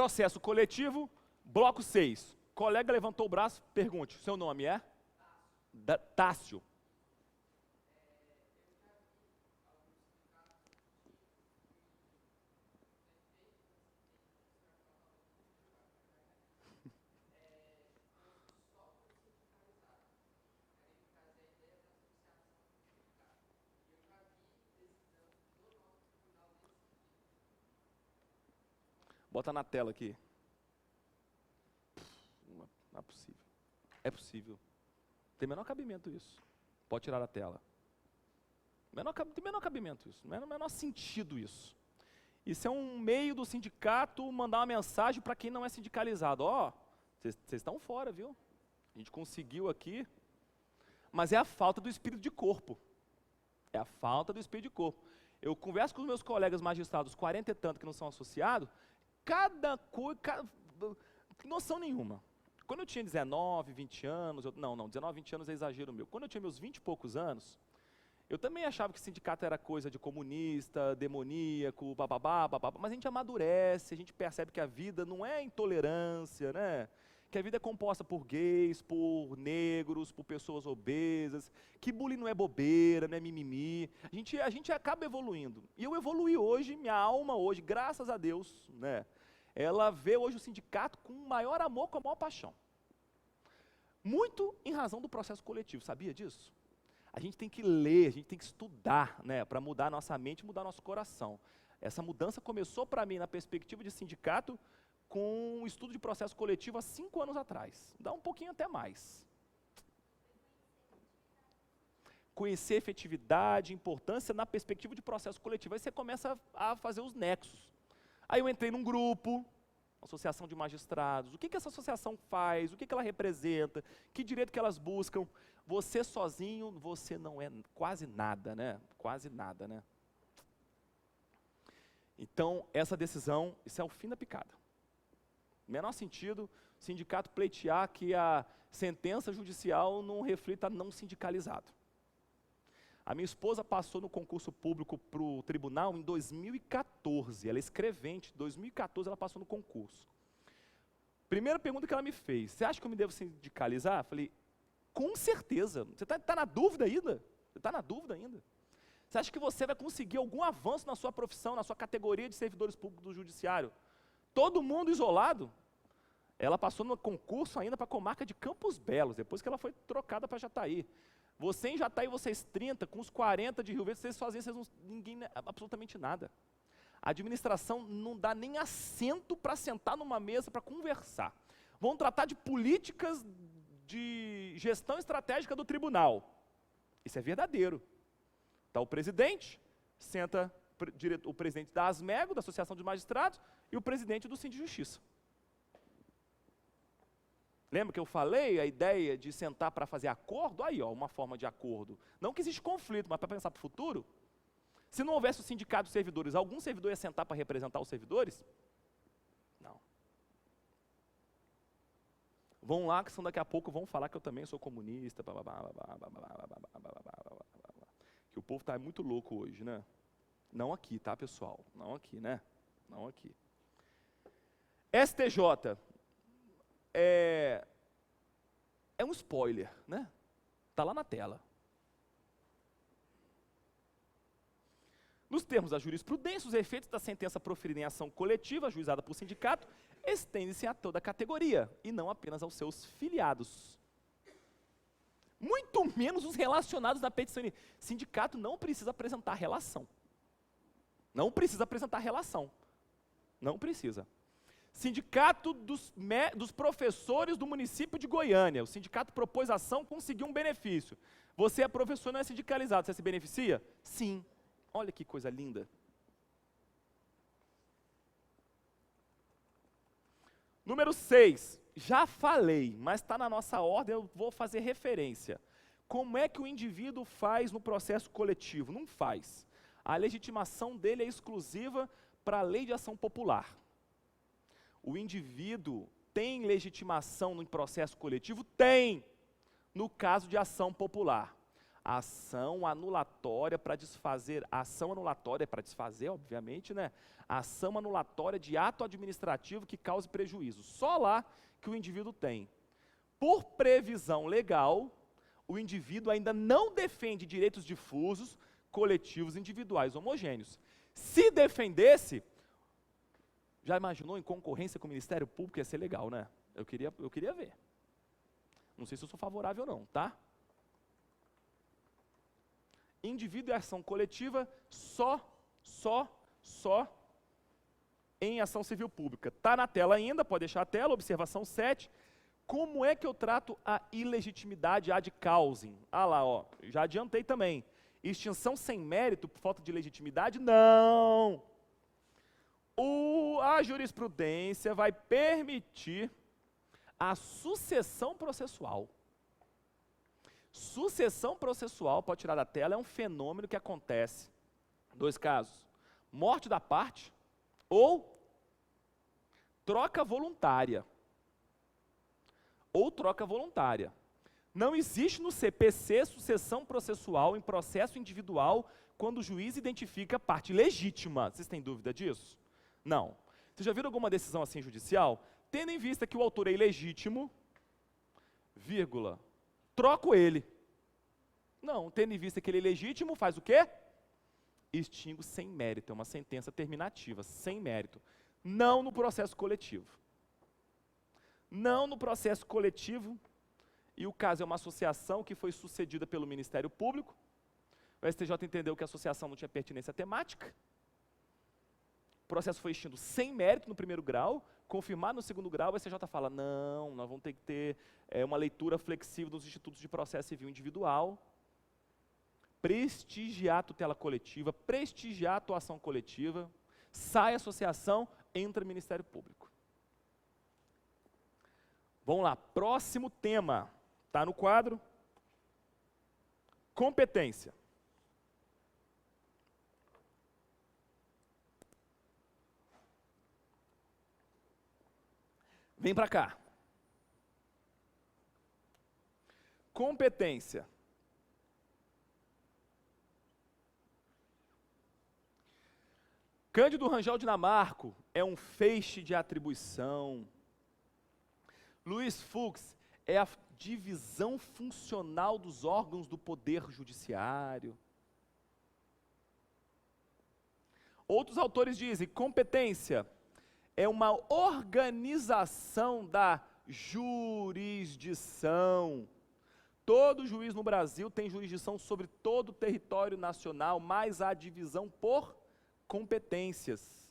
Processo coletivo, bloco 6. Colega levantou o braço, pergunte, seu nome é? Tássio. Bota na tela aqui. Não é possível. É possível. Tem menor cabimento isso. Pode tirar da tela. Tem menor cabimento isso. Não é menor sentido isso. Isso é um meio do sindicato mandar uma mensagem para quem não é sindicalizado. Ó, vocês estão fora, viu? A gente conseguiu aqui. Mas é a falta do espírito de corpo. É a falta do espírito de corpo. Eu converso com os meus colegas magistrados, 40 e tanto que não são associados, cada coisa, noção nenhuma. Quando eu tinha 19, 20 anos, 19, 20 anos é exagero meu. Quando eu tinha meus 20 e poucos anos, eu também achava que sindicato era coisa de comunista, demoníaco, bababá, mas a gente amadurece, a gente percebe que a vida não é intolerância, né? Que a vida é composta por gays, por negros, por pessoas obesas, que bullying não é bobeira, não é mimimi. A gente acaba evoluindo. E eu evoluí hoje, minha alma hoje, graças a Deus, né? Ela vê hoje o sindicato com o maior amor, com a maior paixão. Muito em razão do processo coletivo, sabia disso? A gente tem que ler, a gente tem que estudar, né, para mudar a nossa mente, mudar nosso coração. Essa mudança começou para mim na perspectiva de sindicato com um estudo de processo coletivo há 5 anos atrás. Dá um pouquinho até mais. Conhecer efetividade, importância na perspectiva de processo coletivo. Aí você começa a fazer os nexos. Aí eu entrei num grupo, associação de magistrados. O que essa associação faz? O que ela representa? Que direito que elas buscam? Você sozinho, você não é quase nada, né? Quase nada, né? Então, essa decisão, isso é o fim da picada. Menor sentido, o sindicato pleitear que a sentença judicial não reflita não sindicalizado. A minha esposa passou no concurso público para o tribunal em 2014, ela é escrevente, em 2014 ela passou no concurso. Primeira pergunta que ela me fez, você acha que eu me devo sindicalizar? Eu falei, com certeza, você está na dúvida ainda? Você está na dúvida ainda? Você acha que você vai conseguir algum avanço na sua profissão, na sua categoria de servidores públicos do judiciário? Todo mundo isolado? Ela passou no concurso ainda para a comarca de Campos Belos, depois que ela foi trocada para Jataí. Você em Jataí, vocês 30, com os 40 de Rio Verde, vocês sozinhos, ninguém, absolutamente nada. A administração não dá nem assento para sentar numa mesa para conversar. Vão tratar de políticas de gestão estratégica do tribunal. Isso é verdadeiro. Está o presidente, senta o presidente da ASMEGO, da Associação de Magistrados, e o presidente do Sindicato de Justiça. Lembra que eu falei a ideia de sentar para fazer acordo? Aí, ó, uma forma de acordo. Não que existe conflito, mas para pensar para o futuro. Se não houvesse o sindicato de servidores, algum servidor ia sentar para representar os servidores? Não. Vão lá, que daqui a pouco vão falar que eu também sou comunista, que o povo está muito louco hoje, né? Não aqui, tá, pessoal? Não aqui, né? Não aqui. STJ. É um spoiler, né? Está lá na tela. Nos termos da jurisprudência, os efeitos da sentença proferida em ação coletiva, ajuizada por sindicato, estendem-se a toda a categoria, e não apenas aos seus filiados. Muito menos os relacionados na petição. Sindicato não precisa apresentar relação. Não precisa apresentar relação. Não precisa. Sindicato dos professores do município de Goiânia. O sindicato propôs ação, conseguiu um benefício. Você é professor, não é sindicalizado, você se beneficia? Sim. Olha que coisa linda. Número 6. Já falei, mas está na nossa ordem, eu vou fazer referência. Como é que o indivíduo faz no processo coletivo? Não faz. A legitimação dele é exclusiva para a lei de ação popular. O indivíduo tem legitimação no processo coletivo? Tem, no caso de ação popular. Ação anulatória para desfazer, ação anulatória para desfazer, obviamente, né? Ação anulatória de ato administrativo que cause prejuízo. Só lá que o indivíduo tem. Por previsão legal, o indivíduo ainda não defende direitos difusos, coletivos, individuais, homogêneos. Se defendesse, já imaginou em concorrência com o Ministério Público? Ia ser legal, né? Eu queria ver. Não sei se eu sou favorável ou não, tá? Indivíduo e ação coletiva só em ação civil pública. Está na tela ainda, pode deixar a tela, observação 7. Como é que eu trato a ilegitimidade ad causam? Ah lá, ó, já adiantei também. Extinção sem mérito por falta de legitimidade? Não! A jurisprudência vai permitir a sucessão processual. Sucessão processual, pode tirar da tela, é um fenômeno que acontece. Dois casos: morte da parte ou troca voluntária. Não existe no CPC sucessão processual em processo individual quando o juiz identifica a parte legítima. Vocês têm dúvida disso? Não. Vocês já viram alguma decisão assim judicial? Tendo em vista que o autor é ilegítimo, vírgula, troco ele. Não, tendo em vista que ele é legítimo, faz o quê? Extingo sem mérito, é uma sentença terminativa, sem mérito. Não no processo coletivo. Não no processo coletivo, e o caso é uma associação que foi sucedida pelo Ministério Público. O STJ entendeu que a associação não tinha pertinência temática. O processo foi extinto sem mérito no primeiro grau, confirmado no segundo grau, o STJ fala, não, nós vamos ter que ter uma leitura flexível dos institutos de processo civil individual, prestigiar a tutela coletiva, prestigiar a atuação coletiva, sai a associação, entra o Ministério Público. Vamos lá, próximo tema, está no quadro, competência. Vem para cá. Competência. Cândido Rangel Dinamarco é um feixe de atribuição. Luiz Fux é a divisão funcional dos órgãos do Poder Judiciário. Outros autores dizem, competência é uma organização da jurisdição. Todo juiz no Brasil tem jurisdição sobre todo o território nacional, mas há divisão por competências.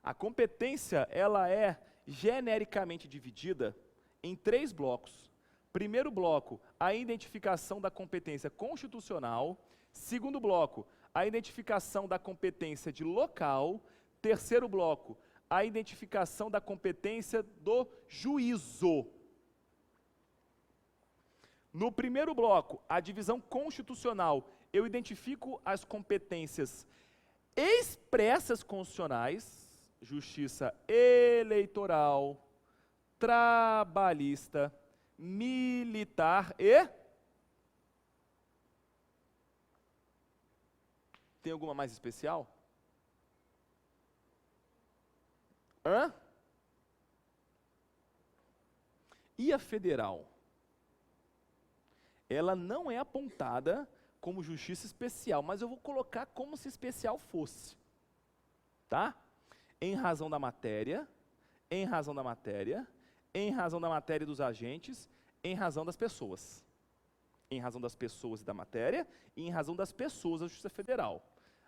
A competência, ela é genericamente dividida em 3 blocos. Primeiro bloco, a identificação da competência constitucional. Segundo bloco, a identificação da competência de local. Terceiro bloco, a identificação da competência do juízo. No primeiro bloco, a divisão constitucional, eu identifico as competências expressas constitucionais, justiça eleitoral, trabalhista, militar e... Tem alguma mais especial? Hã? E a federal? Ela não é apontada como justiça especial, mas eu vou colocar como se especial fosse. Tá? Em razão da matéria, em razão da matéria, em razão da matéria dos agentes, em razão das pessoas. Em razão das pessoas e da matéria, e em razão das pessoas da Justiça Federal.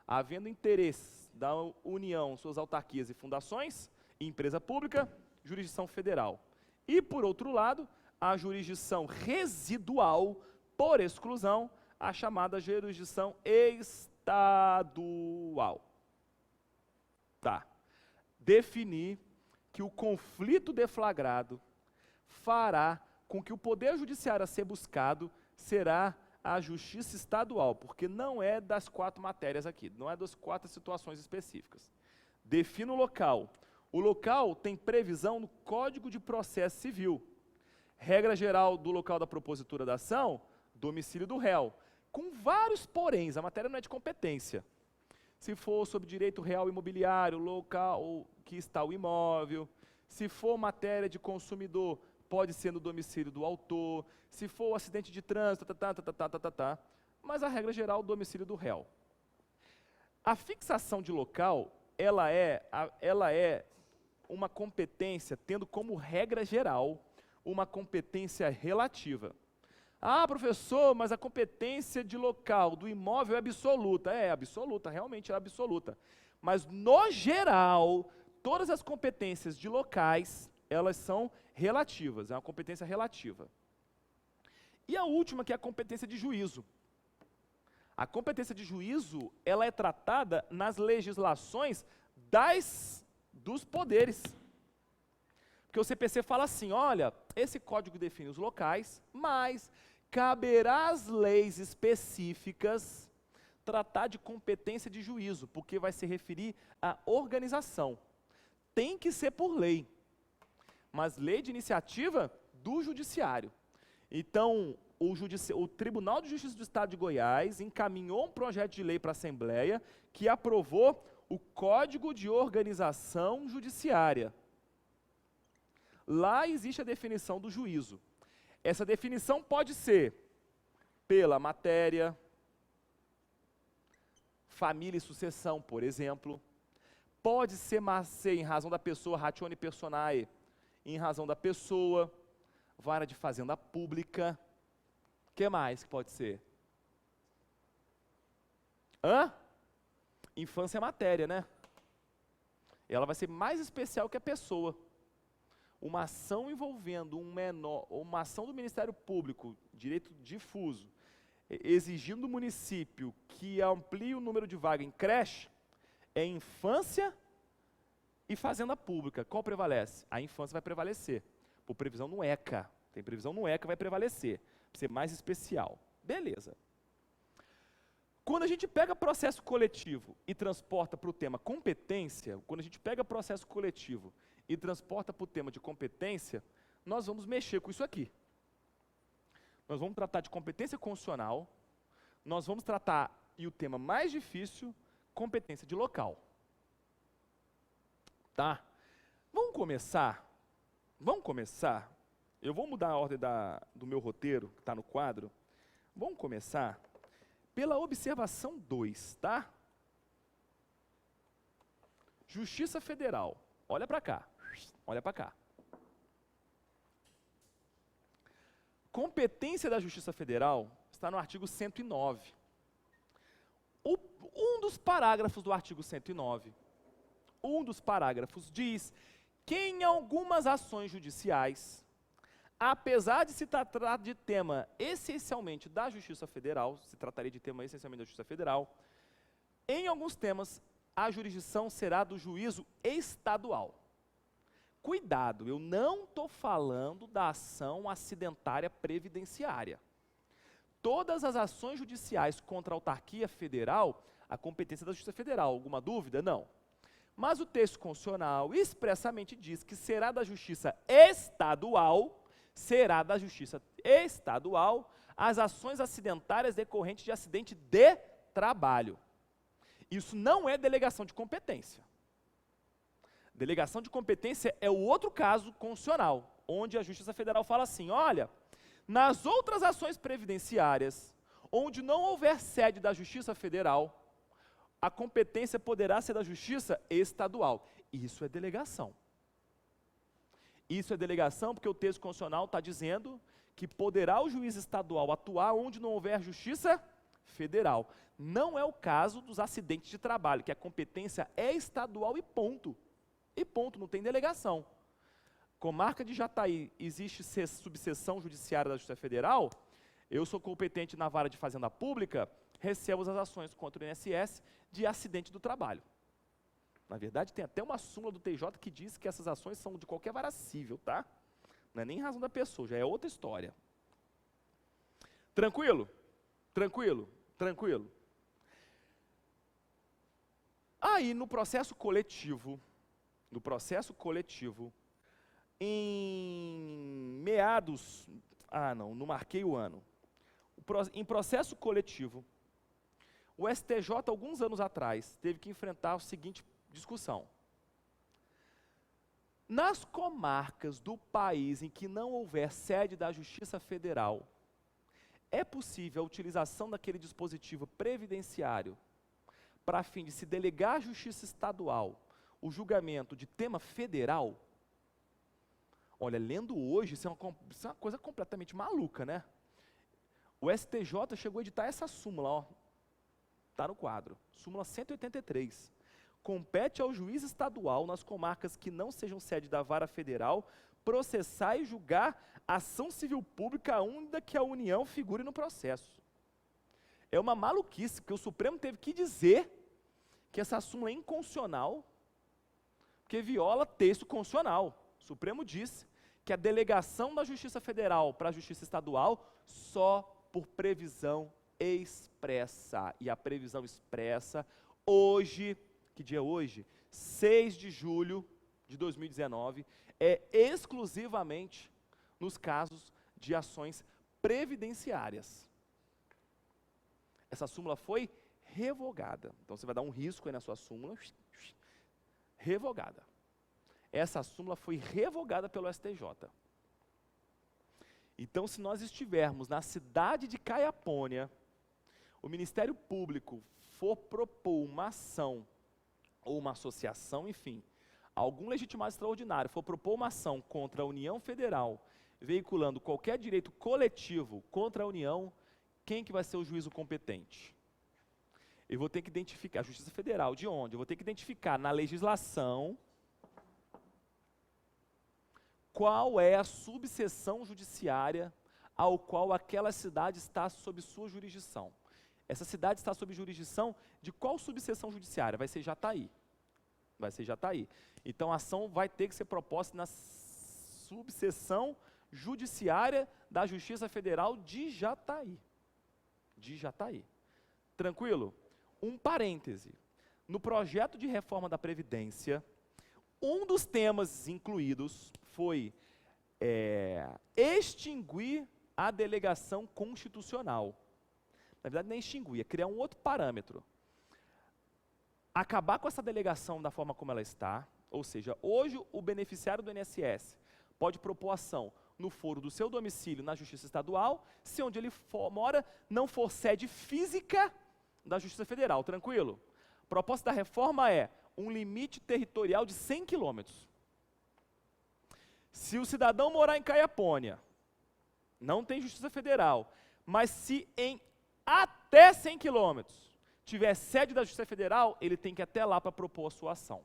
Havendo interesse da União, suas autarquias e fundações, empresa pública, jurisdição federal. E, por outro lado, a jurisdição residual, por exclusão, a chamada jurisdição estadual. Tá. Definir que o conflito deflagrado fará com que o poder judiciário a ser buscado será a justiça estadual, porque não é das 4 matérias aqui, não é das 4 situações específicas. Defina o local. O local tem previsão no Código de Processo Civil. Regra geral do local da propositura da ação, domicílio do réu. com vários poréns, a matéria não é de competência. Se for sobre direito real imobiliário, local que está o imóvel, se for matéria de consumidor, pode ser no domicílio do autor, se for acidente de trânsito, mas a regra geral, o domicílio do réu. A fixação de local, ela é uma competência tendo como regra geral uma competência relativa. Ah, professor, mas a competência de local do imóvel é absoluta. É absoluta, realmente é absoluta. Mas, no geral, todas as competências de locais, elas são relativas, é uma competência relativa. E a última, que é a competência de juízo. A competência de juízo, ela é tratada nas legislações dos poderes. Porque o CPC fala assim, olha, esse código define os locais, mas caberá às leis específicas tratar de competência de juízo, porque vai se referir à organização. Tem que ser por lei, mas lei de iniciativa do judiciário. Então, o Tribunal de Justiça do Estado de Goiás encaminhou um projeto de lei para a Assembleia que aprovou o Código de Organização Judiciária. Lá existe a definição do juízo. Essa definição pode ser pela matéria, família e sucessão, por exemplo. Pode ser em razão da pessoa, ratione personae, em razão da pessoa, vara de fazenda pública. O que mais que pode ser? Infância é matéria, né? Ela vai ser mais especial que a pessoa. Uma ação envolvendo um menor, uma ação do Ministério Público, direito difuso, exigindo do município que amplie o número de vagas em creche, é infância e fazenda pública. Qual prevalece? A infância vai prevalecer, por previsão no ECA. Tem previsão no ECA, vai prevalecer, para ser mais especial. Beleza. Quando a gente pega processo coletivo e transporta para o tema competência, quando a gente pega processo coletivo e transporta para o tema de competência, nós vamos mexer com isso aqui. Nós vamos tratar de competência constitucional, nós vamos tratar, e o tema mais difícil, competência de local. Tá? Vamos começar? Eu vou mudar a ordem do meu roteiro, que está no quadro. Vamos começar pela observação 2, tá? Justiça Federal. Olha para cá. Olha para cá. Competência da Justiça Federal está no artigo 109. Um dos parágrafos do artigo 109, diz que em algumas ações judiciais, apesar de se tratar de tema essencialmente da Justiça Federal, se trataria de tema essencialmente da Justiça Federal, em alguns temas, a jurisdição será do juízo estadual. Cuidado, eu não estou falando da ação acidentária previdenciária. Todas as ações judiciais contra a autarquia federal, a competência da Justiça Federal. Alguma dúvida? Não. Mas o texto constitucional expressamente diz que será da Justiça Estadual as ações acidentárias decorrentes de acidente de trabalho. Isso não é delegação de competência. Delegação de competência é o outro caso constitucional, onde a Justiça Federal fala assim, olha, nas outras ações previdenciárias, onde não houver sede da Justiça Federal, a competência poderá ser da Justiça Estadual. Isso é delegação. Isso é delegação porque o texto constitucional está dizendo que poderá o juiz estadual atuar onde não houver Justiça Federal. Não é o caso dos acidentes de trabalho, que a competência é estadual e ponto. E ponto, não tem delegação. Comarca de Jataí, existe subseção judiciária da Justiça Federal, eu sou competente na vara de fazenda pública, recebo as ações contra o INSS de acidente do trabalho. Na verdade, tem até uma súmula do TJ que diz que essas ações são de qualquer vara civil, tá? Não é nem em razão da pessoa, já é outra história. Tranquilo? Tranquilo? Tranquilo? Aí, no processo coletivo, em meados, não marquei o ano. em processo coletivo, o STJ, alguns anos atrás, teve que enfrentar a seguinte discussão. Nas comarcas do país em que não houver sede da Justiça Federal, é possível a utilização daquele dispositivo previdenciário para fim de se delegar à Justiça Estadual o julgamento de tema federal? Olha, lendo hoje, isso é uma coisa completamente maluca, né? O STJ chegou a editar essa súmula, ó. Está no quadro. Súmula 183. Compete ao juiz estadual, nas comarcas que não sejam sede da vara federal, processar e julgar ação civil pública ainda que a União figure no processo. É uma maluquice, porque o Supremo teve que dizer que essa súmula é inconstitucional, porque viola texto constitucional. O Supremo disse que a delegação da Justiça Federal para a Justiça Estadual só por previsão expressa. E a previsão expressa, hoje, que dia é hoje? 6 de julho de 2019, é exclusivamente nos casos de ações previdenciárias. Essa súmula foi revogada. Então você vai dar um risco aí na sua súmula, revogada. Essa súmula foi revogada pelo STJ. Então, se nós estivermos na cidade de Caiapônia, o Ministério Público for propor uma ação, ou uma associação, enfim, algum legitimado extraordinário for propor uma ação contra a União Federal, veiculando qualquer direito coletivo contra a União, quem que vai ser o juízo competente? Eu vou ter que identificar, a Justiça Federal, de onde? Eu vou ter que identificar na legislação qual é a subseção judiciária ao qual aquela cidade está sob sua jurisdição. Essa cidade está sob jurisdição de qual subseção judiciária? Vai ser Jataí. Vai ser Jataí. Então a ação vai ter que ser proposta na subseção judiciária da Justiça Federal de Jataí. De Jataí. Tranquilo? Um parêntese. No projeto de reforma da Previdência, um dos temas incluídos foi extinguir a delegação constitucional. Na verdade, nem extinguir, é criar um outro parâmetro. Acabar com essa delegação da forma como ela está, ou seja, hoje o beneficiário do INSS pode propor ação no foro do seu domicílio na Justiça Estadual, se onde ele mora não for sede física da Justiça Federal, tranquilo? A proposta da reforma é um limite territorial de 100 quilômetros. Se o cidadão morar em Caiapônia, não tem Justiça Federal, mas se em até 100 quilômetros tiver sede da Justiça Federal, ele tem que ir até lá para propor a sua ação.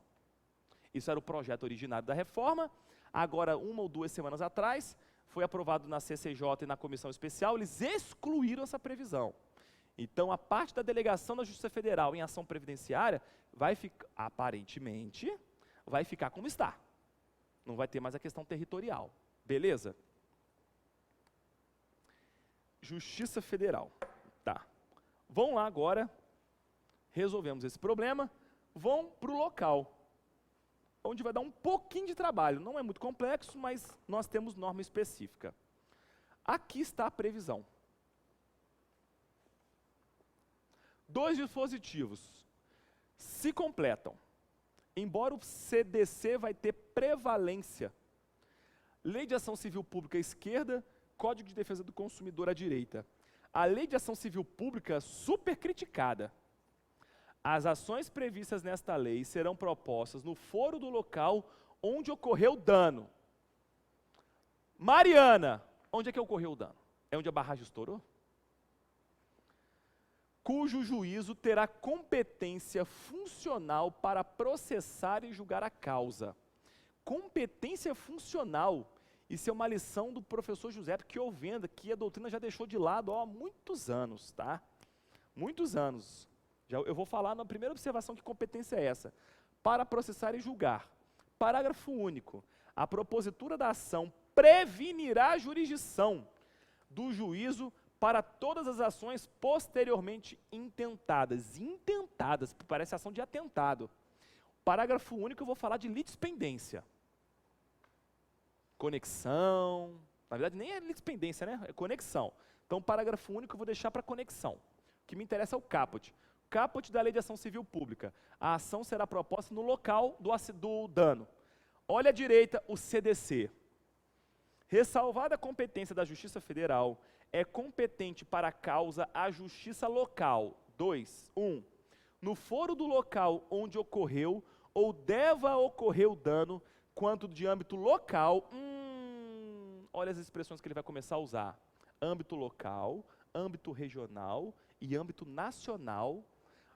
Isso era o projeto originário da reforma. Agora, 1 ou 2 semanas atrás, foi aprovado na CCJ e na Comissão Especial, eles excluíram essa previsão. Então, a parte da delegação da Justiça Federal em ação previdenciária vai ficar, aparentemente, vai ficar como está. Não vai ter mais a questão territorial. Beleza? Justiça Federal. Tá. Vão lá agora, resolvemos esse problema, vão para o local, onde vai dar um pouquinho de trabalho. Não é muito complexo, mas nós temos norma específica. Aqui está a previsão. 2 dispositivos se completam. Embora o CDC vai ter prevalência. Lei de Ação Civil Pública à esquerda, Código de Defesa do Consumidor à direita. A Lei de Ação Civil Pública super criticada. As ações previstas nesta lei serão propostas no foro do local onde ocorreu o dano. Mariana, onde é que ocorreu o dano? É onde a barragem estourou? Cujo juízo terá competência funcional para processar e julgar a causa. Competência funcional. Isso é uma lição do professor José, que eu vendo que a doutrina já deixou de lado há muitos anos, tá? Muitos anos. Eu vou falar na primeira observação que competência é essa. Para processar e julgar. Parágrafo único. A propositura da ação prevenirá a jurisdição do juízo para todas as ações posteriormente intentadas. Intentadas, parece ação de atentado. Parágrafo único, eu vou falar de litispendência. Conexão, na verdade nem é litispendência, né? É conexão. Então, parágrafo único eu vou deixar para conexão. O que me interessa é o caput. Caput da Lei de Ação Civil Pública. A ação será proposta no local do dano. Olha à direita o CDC. Ressalvada a competência da Justiça Federal, é competente para a causa a Justiça Local. 2. 1. No foro do local onde ocorreu ou deva ocorrer o dano, quanto de âmbito local, olha as expressões que ele vai começar a usar. Âmbito local, âmbito regional e âmbito nacional.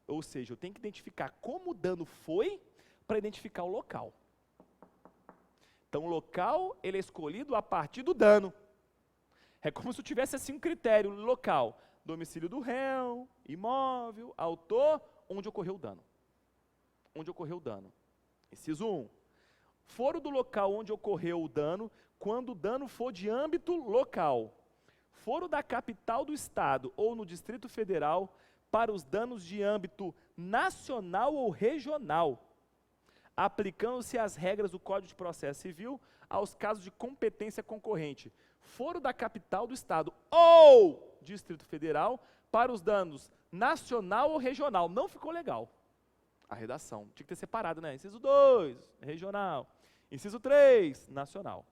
Ou seja, eu tenho que identificar como o dano foi para identificar o local. Então, o local, ele é escolhido a partir do dano. É como se eu tivesse assim um critério local. Domicílio do réu, imóvel, autor, onde ocorreu o dano. Onde ocorreu o dano. Inciso 1. Foro do local onde ocorreu o dano, quando o dano for de âmbito local. Foro da capital do estado ou no Distrito Federal para os danos de âmbito nacional ou regional, aplicando-se as regras do Código de Processo Civil aos casos de competência concorrente. Foro da capital do estado ou Distrito Federal para os danos nacional ou regional. Não ficou legal a redação. Tinha que ter separado, né? Inciso 2, regional. Inciso 3, nacional.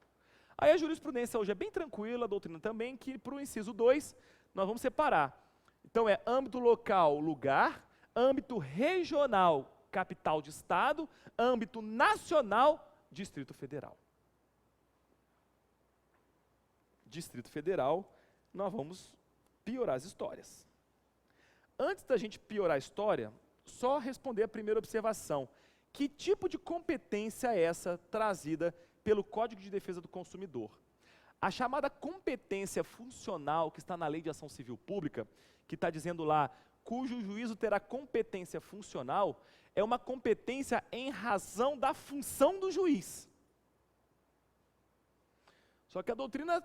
Aí a jurisprudência hoje é bem tranquila, a doutrina também, que para o inciso 2 nós vamos separar. Então é âmbito local, lugar, âmbito regional, capital de estado, âmbito nacional, Distrito Federal. Distrito Federal, nós vamos piorar as histórias. Antes da gente piorar a história, só responder a primeira observação. Que tipo de competência é essa trazida pelo Código de Defesa do Consumidor? A chamada competência funcional, que está na Lei de Ação Civil Pública, que está dizendo lá, cujo juízo terá competência funcional, é uma competência em razão da função do juiz. Só que a doutrina,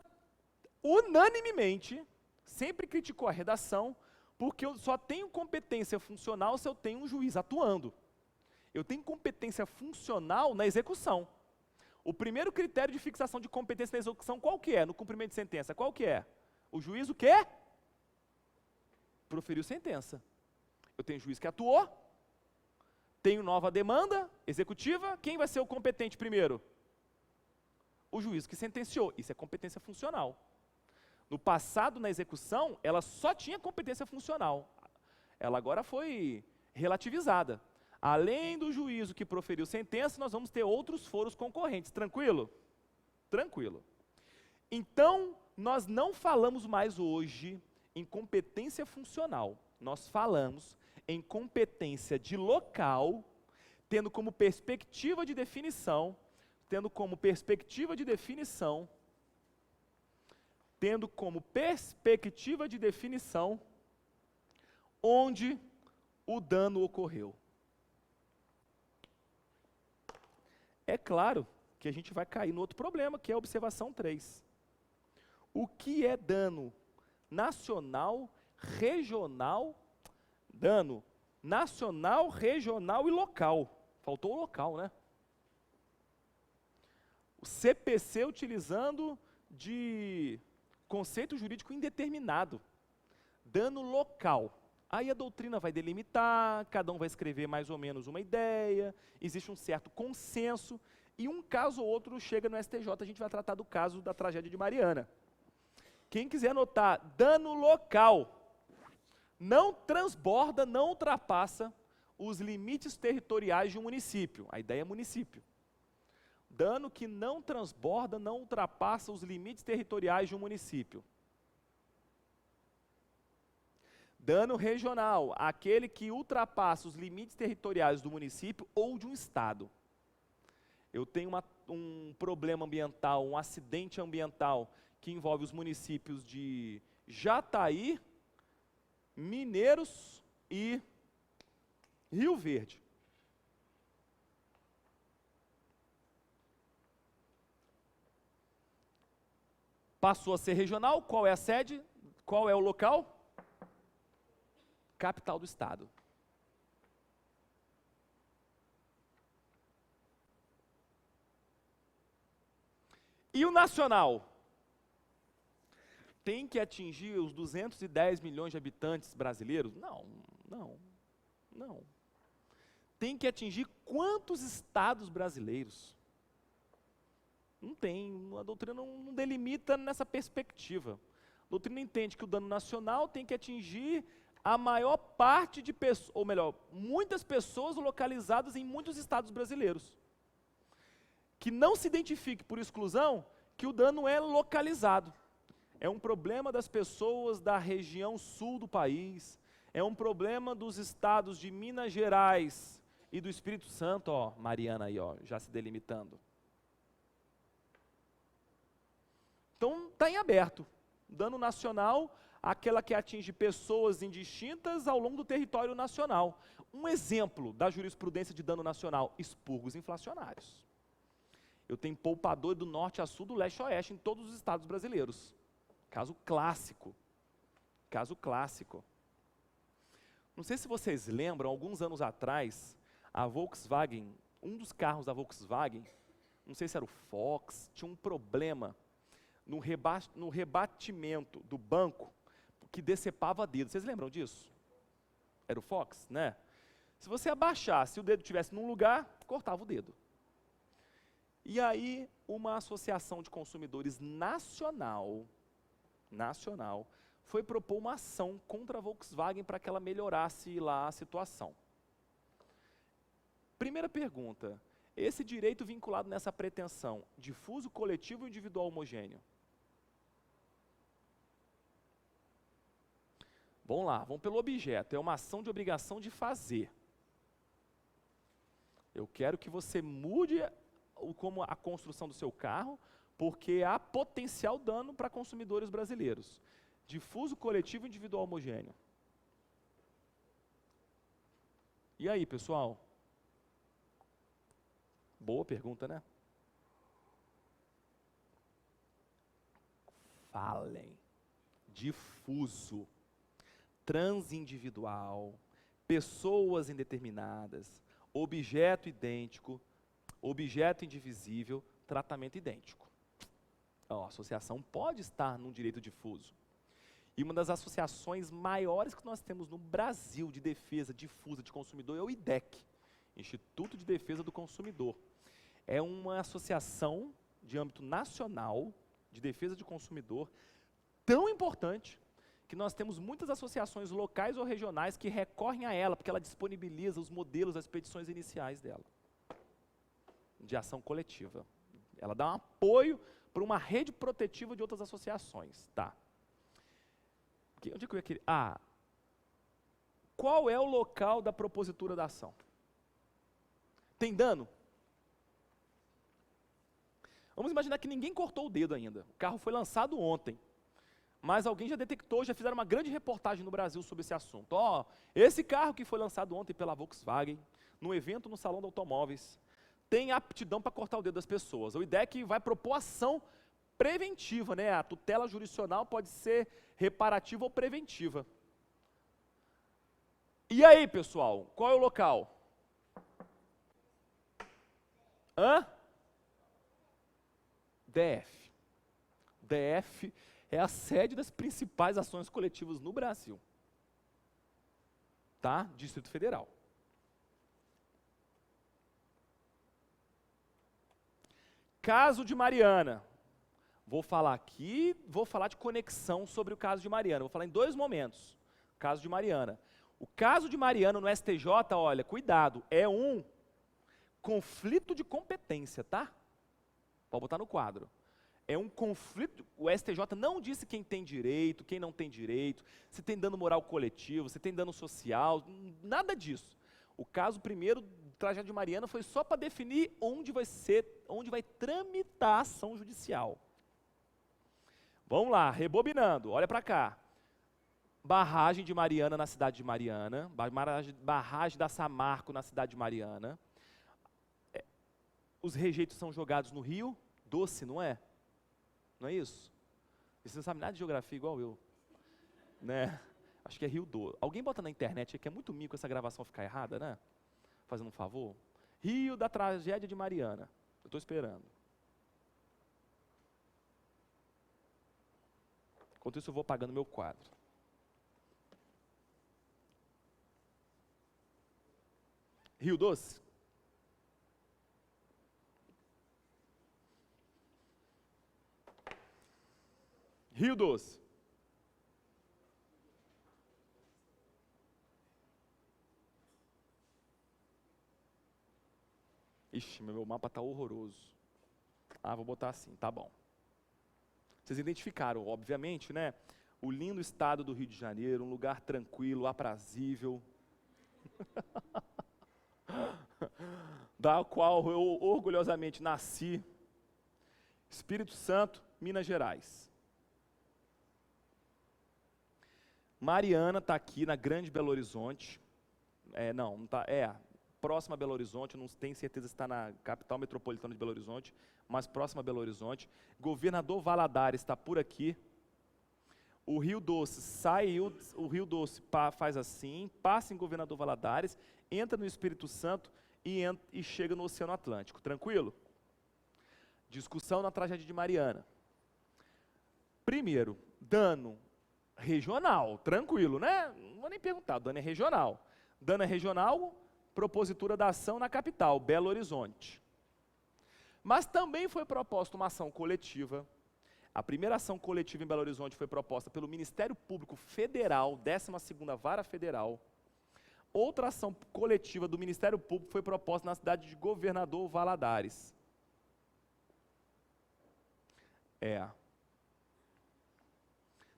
unanimemente, sempre criticou a redação, porque eu só tenho competência funcional se eu tenho um juiz atuando. Eu tenho competência funcional na execução. O primeiro critério de fixação de competência na execução, qual que é? No cumprimento de sentença, qual que é? O juiz o quê? Proferiu sentença. Eu tenho juiz que atuou, tenho nova demanda executiva, quem vai ser o competente primeiro? O juiz que sentenciou. Isso é competência funcional. No passado, na execução, ela só tinha competência funcional. Ela agora foi relativizada. Além do juízo que proferiu sentença, nós vamos ter outros foros concorrentes. Tranquilo? Tranquilo. Então, nós não falamos mais hoje em competência funcional. Nós falamos em competência de local, tendo como perspectiva de definição, onde o dano ocorreu. É claro que a gente vai cair no outro problema, que é a observação 3. O que é dano nacional, regional, dano nacional, regional e local? Faltou o local, né? O CPC utilizando de conceito jurídico indeterminado. Dano local. Aí a doutrina vai delimitar, cada um vai escrever mais ou menos uma ideia, existe um certo consenso, e um caso ou outro chega no STJ, a gente vai tratar do caso da tragédia de Mariana. Quem quiser anotar, dano local, não transborda, não ultrapassa os limites territoriais de um município. A ideia é município. Dano que não transborda, não ultrapassa os limites territoriais de um município. Dano regional, aquele que ultrapassa os limites territoriais do município ou de um estado. Eu tenho um problema ambiental, um acidente ambiental que envolve os municípios de Jataí, Mineiros e Rio Verde. Passou a ser regional, qual é a sede? Qual é o local? Capital do estado. E o nacional? tem que atingir os 210 milhões de habitantes brasileiros? Não. Tem que atingir quantos estados brasileiros? Não tem, a doutrina não delimita nessa perspectiva. A doutrina entende que o dano nacional tem que atingir a maior parte de pessoas, ou melhor, muitas pessoas localizadas em muitos estados brasileiros. Que não se identifique por exclusão que o dano é localizado. É um problema das pessoas da região sul do país, é um problema dos estados de Minas Gerais e do Espírito Santo, ó, Mariana aí, ó, já se delimitando. Então, está em aberto. Dano nacional, aquela que atinge pessoas indistintas ao longo do território nacional. Um exemplo da jurisprudência de dano nacional, expurgos inflacionários. Eu tenho poupador do norte a sul, do leste a oeste, em todos os estados brasileiros. Caso clássico. Caso clássico. Não sei se vocês lembram, alguns anos atrás, a Volkswagen, um dos carros da Volkswagen, não sei se era o Fox, tinha um problema no rebatimento do banco que decepava dedo. Vocês lembram disso? Era o Fox, né? Se você abaixasse, se o dedo estivesse num lugar, cortava o dedo. E aí, uma associação de consumidores nacional, foi propor uma ação contra a Volkswagen para que ela melhorasse lá a situação. Primeira pergunta, esse direito vinculado nessa pretensão, difuso, coletivo ou individual homogêneo? Vamos lá, vamos pelo objeto, é uma ação de obrigação de fazer. Eu quero que você mude como a construção do seu carro, porque há potencial dano para consumidores brasileiros. Difuso, coletivo, individual, homogêneo. E aí, pessoal? Boa pergunta, né? Falem. Difuso, transindividual, pessoas indeterminadas, objeto idêntico, objeto indivisível, tratamento idêntico. A associação pode estar num direito difuso. E uma das associações maiores que nós temos no Brasil de defesa difusa de consumidor é o IDEC, Instituto de Defesa do Consumidor. É uma associação de âmbito nacional de defesa de consumidor tão importante que nós temos muitas associações locais ou regionais que recorrem a ela, porque ela disponibiliza os modelos das petições iniciais dela, de ação coletiva. Ela dá um apoio para uma rede protetiva de outras associações. Tá. Onde é que eu ia querer? Qual é o local da propositura da ação? Tem dano? Vamos imaginar que ninguém cortou o dedo ainda. O carro foi lançado ontem. Mas alguém já detectou, já fizeram uma grande reportagem no Brasil sobre esse assunto. Esse carro que foi lançado ontem pela Volkswagen, num evento no Salão de Automóveis, tem aptidão para cortar o dedo das pessoas. O IDEC vai propor ação preventiva, né? A tutela jurisdicional pode ser reparativa ou preventiva. E aí, pessoal, qual é o local? DF. DF é a sede das principais ações coletivas no Brasil. Tá? Distrito Federal. Caso de Mariana. Vou falar aqui, vou falar de conexão sobre o caso de Mariana. Vou falar em dois momentos. Caso de Mariana. O caso de Mariana no STJ, olha, cuidado, é um conflito de competência, tá? Pode botar no quadro. É um conflito, o STJ não disse quem tem direito, quem não tem direito, se tem dano moral coletivo, se tem dano social, nada disso. O caso primeiro, tragédia de Mariana, foi só para definir onde vai tramitar a ação judicial. Vamos lá, rebobinando, olha para cá. Barragem de Mariana na cidade de Mariana, barragem da Samarco na cidade de Mariana. Os rejeitos são jogados no rio Doce, não é? Não é isso? Você não sabe nada de geografia igual eu. Né? Acho que é Rio Doce. Alguém bota na internet aí que é muito mico essa gravação ficar errada, né? Fazendo um favor. Rio da tragédia de Mariana. Eu estou esperando. Enquanto isso, eu vou apagando meu quadro. Rio Doce. Rio Doce. Ixi, meu mapa tá horroroso. Ah, vou botar assim, tá bom. Vocês identificaram, obviamente, né? O lindo estado do Rio de Janeiro, um lugar tranquilo, aprazível, da qual eu orgulhosamente nasci. Espírito Santo, Minas Gerais. Mariana está aqui na Grande Belo Horizonte. Não está, próxima a Belo Horizonte, não tenho certeza se está na capital metropolitana de Belo Horizonte, mas próxima a Belo Horizonte. Governador Valadares está por aqui. O Rio Doce saiu, o Rio Doce faz assim, passa em Governador Valadares, entra no Espírito Santo e chega no Oceano Atlântico. Tranquilo? Discussão na tragédia de Mariana. Primeiro, dano regional, tranquilo, né? Não vou nem perguntar, dano é regional. Dano é regional, propositura da ação na capital, Belo Horizonte. Mas também foi proposta uma ação coletiva. A primeira ação coletiva em Belo Horizonte foi proposta pelo Ministério Público Federal, 12ª Vara Federal. Outra ação coletiva do Ministério Público foi proposta na cidade de Governador Valadares.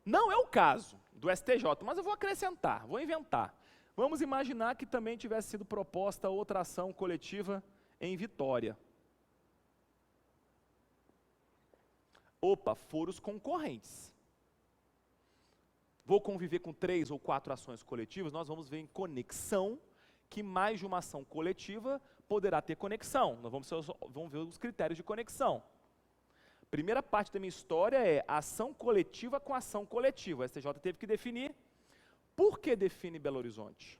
Não é o caso do STJ, mas eu vou acrescentar, vou inventar. Vamos imaginar que também tivesse sido proposta outra ação coletiva em Vitória. Opa, foros concorrentes. Vou conviver com 3 ou 4 ações coletivas, nós vamos ver em conexão que mais de uma ação coletiva poderá ter conexão. Nós vamos ver os critérios de conexão. Primeira parte da minha história é ação coletiva com ação coletiva. O STJ teve que definir. Por que define Belo Horizonte?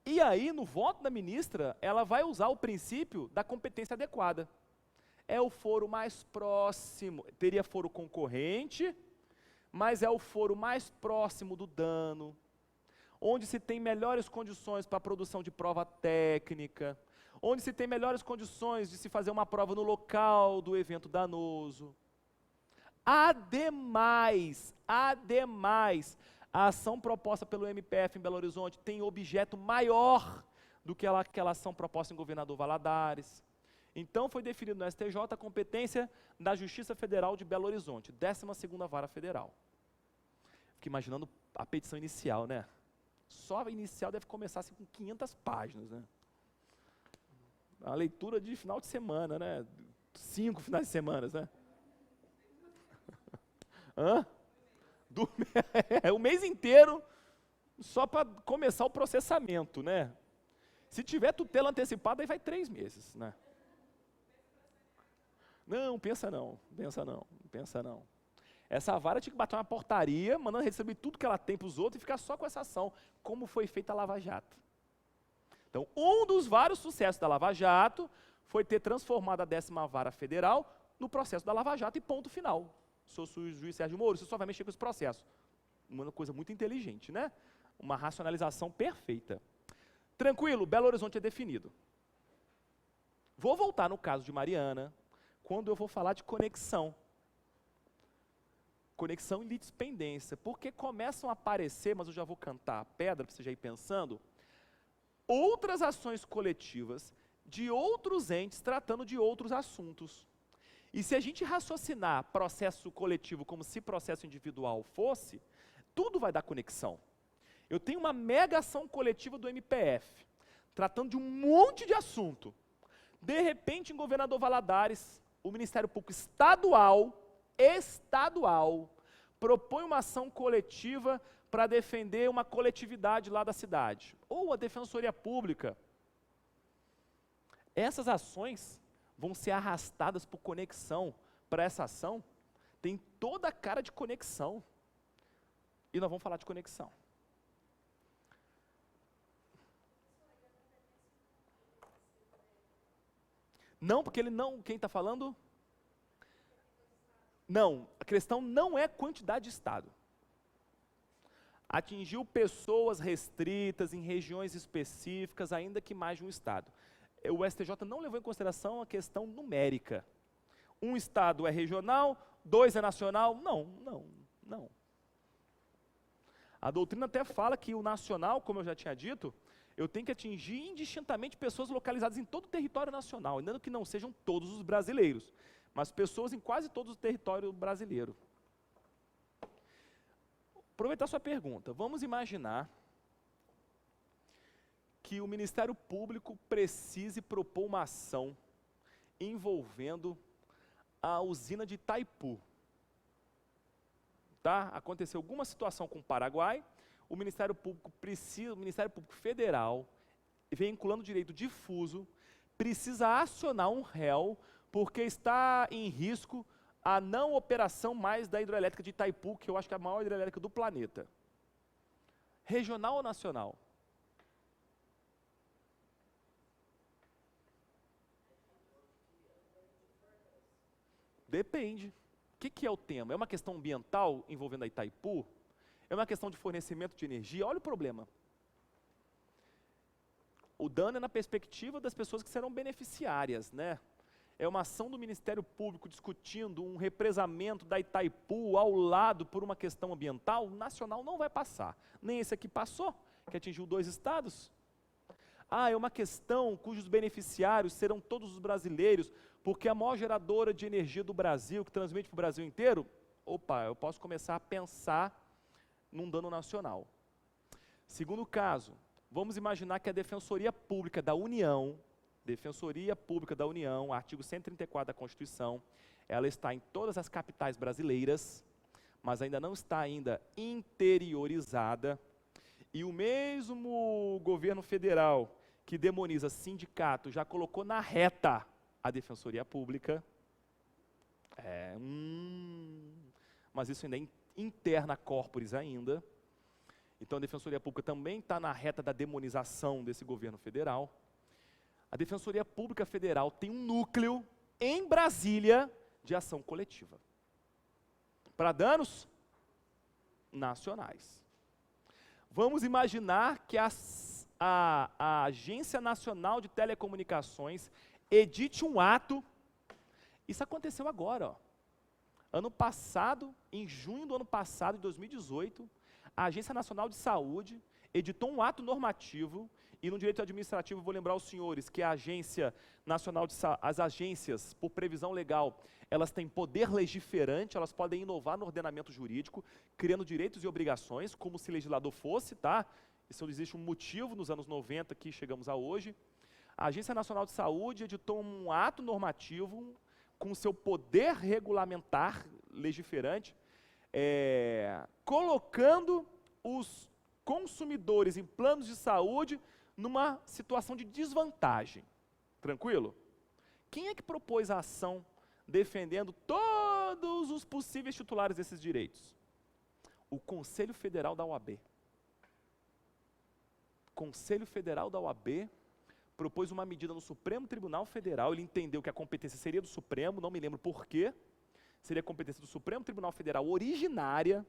E aí, no voto da ministra, ela vai usar o princípio da competência adequada. É o foro mais próximo, teria foro concorrente, mas é o foro mais próximo do dano, onde se tem melhores condições para a produção de prova técnica, onde se tem melhores condições de se fazer uma prova no local do evento danoso. Ademais, a ação proposta pelo MPF em Belo Horizonte tem objeto maior do que aquela ação proposta em Governador Valadares. Então foi definido no STJ a competência da Justiça Federal de Belo Horizonte, 12ª Vara Federal. Fiquei imaginando a petição inicial, né? Só a inicial deve começar assim, com 500 páginas, né? A leitura de final de semana, né? 5 finais de semana, né? O mês inteiro só para começar o processamento, né? Se tiver tutela antecipada, aí vai 3 meses, né? Não, pensa não. Essa vara tinha que bater uma portaria, mandando receber tudo que ela tem para os outros e ficar só com essa ação, como foi feita a Lava Jato. Então, um dos vários sucessos da Lava Jato foi ter transformado a 10ª Vara Federal no processo da Lava Jato e ponto final. Sou o juiz Sérgio Moro, você só vai mexer com esse processo. Uma coisa muito inteligente, né? Uma racionalização perfeita. Tranquilo, Belo Horizonte é definido. Vou voltar no caso de Mariana, quando eu vou falar de conexão. Conexão e litispendência, porque começam a aparecer, mas eu já vou cantar a pedra, para você já ir pensando, outras ações coletivas de outros entes tratando de outros assuntos. E se a gente raciocinar processo coletivo como se processo individual fosse, tudo vai dar conexão. Eu tenho uma mega ação coletiva do MPF, tratando de um monte de assunto. De repente, em Governador Valadares, o Ministério Público Estadual, propõe uma ação coletiva para defender uma coletividade lá da cidade. Ou a Defensoria Pública. Essas ações vão ser arrastadas por conexão para essa ação. Tem toda a cara de conexão. E nós vamos falar de conexão. Não, porque ele não, quem está falando? Não, a questão não é quantidade de estado. Atingiu pessoas restritas em regiões específicas, ainda que mais de um estado. O STJ não levou em consideração a questão numérica. Um estado é regional, 2 é nacional? Não. A doutrina até fala que o nacional, como eu já tinha dito, eu tenho que atingir indistintamente pessoas localizadas em todo o território nacional, ainda que não sejam todos os brasileiros, mas pessoas em quase todo o território brasileiro. Aproveitar sua pergunta, vamos imaginar que o Ministério Público precise propor uma ação envolvendo a usina de Itaipu. Tá? Aconteceu alguma situação com o Paraguai, o Ministério Público Federal, vinculando direito difuso, precisa acionar um réu porque está em risco a não operação mais da hidrelétrica de Itaipu, que eu acho que é a maior hidrelétrica do planeta. Regional ou nacional? Depende. O que é o tema? É uma questão ambiental envolvendo a Itaipu? É uma questão de fornecimento de energia? Olha o problema. O dano é na perspectiva das pessoas que serão beneficiárias, né? É uma ação do Ministério Público discutindo um represamento da Itaipu ao lado por uma questão ambiental, o nacional não vai passar. Nem esse aqui passou, que atingiu 2 estados. É uma questão cujos beneficiários serão todos os brasileiros, porque a maior geradora de energia do Brasil, que transmite para o Brasil inteiro, eu posso começar a pensar num dano nacional. Segundo caso, vamos imaginar que a Defensoria Pública da União, artigo 134 da Constituição, ela está em todas as capitais brasileiras, mas ainda não está interiorizada, e o mesmo governo federal que demoniza sindicato já colocou na reta a Defensoria Pública. Mas isso ainda é interna corporis ainda. Então a Defensoria Pública também está na reta da demonização desse governo federal. A Defensoria Pública Federal tem um núcleo em Brasília de ação coletiva para danos nacionais. Vamos imaginar que a Agência Nacional de Telecomunicações edite um ato. Isso aconteceu agora. Ano passado, em junho do ano passado, de 2018, a Agência Nacional de Saúde editou um ato normativo, e no direito administrativo, vou lembrar aos senhores que a Agência Nacional de Saúde, as agências, por previsão legal, elas têm poder legiferante, elas podem inovar no ordenamento jurídico, criando direitos e obrigações, como se legislador fosse, tá? Isso existe um motivo nos anos 90 que chegamos a hoje. A Agência Nacional de Saúde editou um ato normativo com seu poder regulamentar, legiferante, colocando os consumidores em planos de saúde numa situação de desvantagem. Tranquilo? Quem é que propôs a ação defendendo todos os possíveis titulares desses direitos? O Conselho Federal da OAB. O Conselho Federal da OAB propôs uma medida no Supremo Tribunal Federal, ele entendeu que a competência seria do Supremo, não me lembro por quê, seria a competência do Supremo Tribunal Federal originária,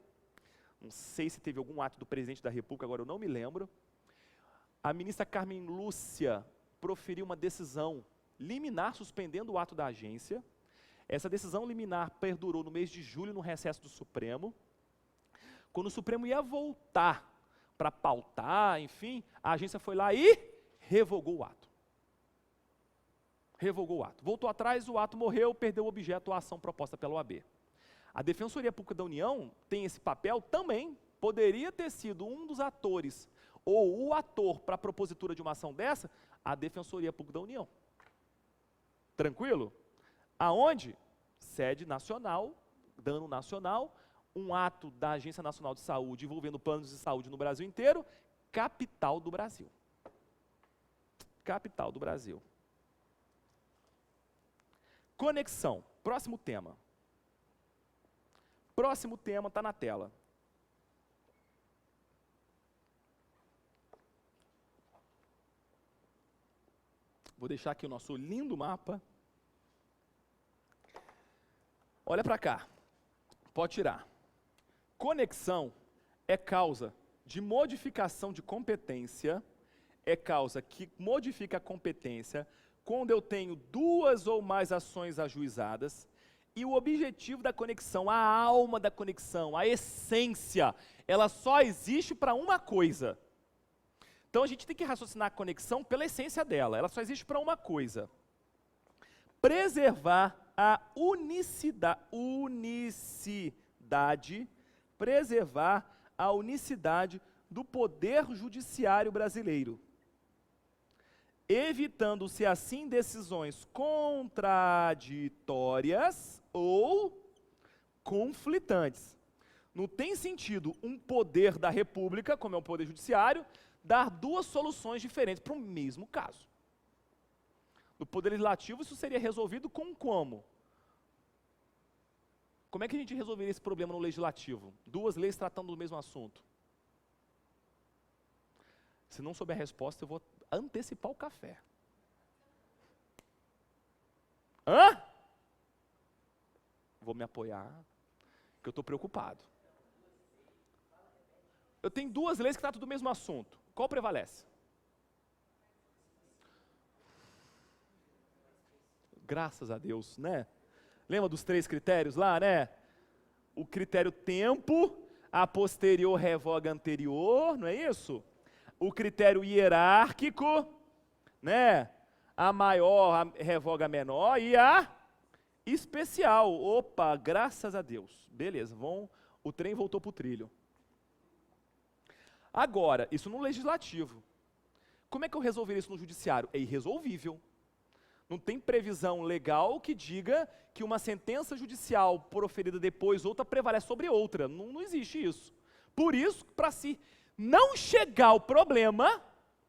não sei se teve algum ato do presidente da República, agora eu não me lembro. A ministra Carmen Lúcia proferiu uma decisão liminar suspendendo o ato da agência. Essa decisão liminar perdurou no mês de julho no recesso do Supremo. Quando o Supremo ia voltar para pautar, enfim, a agência foi lá e revogou o ato. Revogou o ato. Voltou atrás, o ato morreu, perdeu o objeto, a ação proposta pela OAB. A Defensoria Pública da União tem esse papel também, poderia ter sido um dos atores, ou o ator para a propositura de uma ação dessa, a Defensoria Pública da União. Tranquilo? Aonde? Sede nacional, dano nacional, um ato da Agência Nacional de Saúde envolvendo planos de saúde no Brasil inteiro, capital do Brasil. Capital do Brasil. Conexão, próximo tema. Próximo tema está na tela. Vou deixar aqui o nosso lindo mapa. Olha para cá. Pode tirar. Conexão é causa de modificação de competência, é causa que modifica a competência quando eu tenho duas ou mais ações ajuizadas, e o objetivo da conexão, a alma da conexão, a essência, ela só existe para uma coisa. Então a gente tem que raciocinar a conexão pela essência dela, ela só existe para uma coisa. Preservar a unicidade do poder judiciário brasileiro, evitando-se assim decisões contraditórias ou conflitantes. Não tem sentido um poder da República, como é o poder judiciário, dar duas soluções diferentes para o mesmo caso. No poder legislativo isso seria resolvido com como? Como é que a gente resolveria esse problema no legislativo? Duas leis tratando do mesmo assunto. Se não souber a resposta, eu vou antecipar o café. Hã? Vou me apoiar, porque eu estou preocupado. Eu tenho duas leis que tratam do mesmo assunto. Qual prevalece? Graças a Deus, né? Lembra dos 3 critérios lá, né? O critério tempo, a posterior revoga anterior, não é isso? O critério hierárquico, né? A maior revoga a menor e a especial. Opa, graças a Deus. Beleza, o trem voltou para o trilho. Agora, isso no legislativo. Como é que eu resolveria isso no judiciário? É irresolvível. Não tem previsão legal que diga que uma sentença judicial proferida depois outra prevalece sobre outra. Não existe isso. Por isso, para se não chegar ao problema,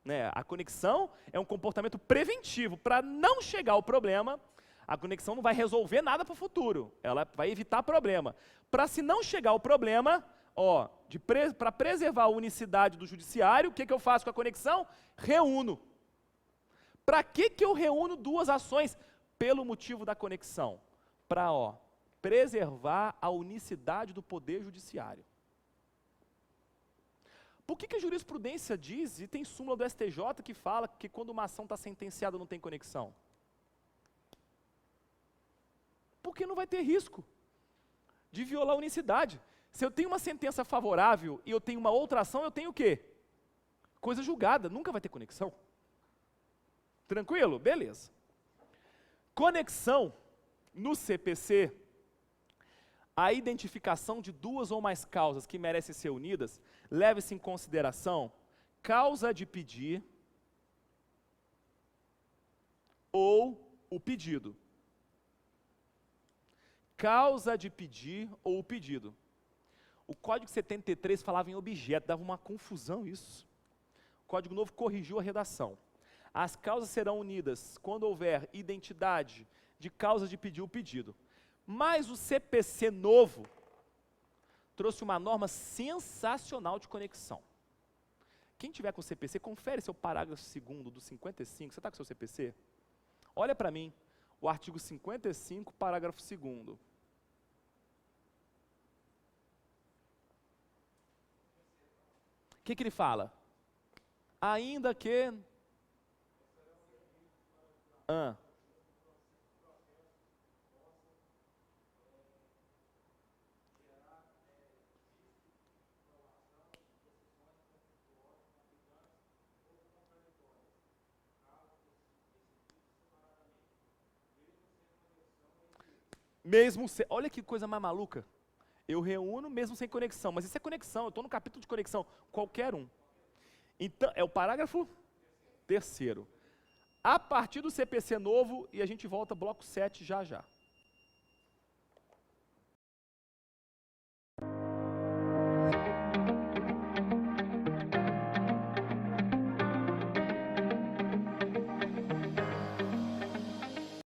né, a conexão é um comportamento preventivo. Para não chegar ao problema, a conexão não vai resolver nada para o futuro. Ela vai evitar problema. Para se não chegar ao problema, para preservar a unicidade do judiciário, o que eu faço com a conexão? Reúno. Para que eu reúno duas ações? Pelo motivo da conexão. Para preservar a unicidade do poder judiciário. Por que a jurisprudência diz, e tem súmula do STJ que fala que quando uma ação está sentenciada não tem conexão? Porque não vai ter risco de violar a unicidade. Se eu tenho uma sentença favorável e eu tenho uma outra ação, eu tenho o quê? Coisa julgada, nunca vai ter conexão. Tranquilo? Beleza. Conexão, no CPC, a identificação de duas ou mais causas que merecem ser unidas, leve-se em consideração causa de pedir ou o pedido. Causa de pedir ou o pedido. O Código 73 falava em objeto, dava uma confusão isso. O Código Novo corrigiu a redação. As causas serão unidas quando houver identidade de causa de pedir ou pedido. Mas o CPC novo trouxe uma norma sensacional de conexão. Quem tiver com o CPC, confere seu parágrafo 2º do 55. Você está com o seu CPC? Olha para mim, o artigo 55, parágrafo 2º. O que ele fala? Ainda que... Olha que coisa mais maluca. Eu reúno mesmo sem conexão, mas isso é conexão, eu estou no capítulo de conexão, qualquer um. Então, é o parágrafo 3º. A partir do CPC novo, e a gente volta bloco 7 já já.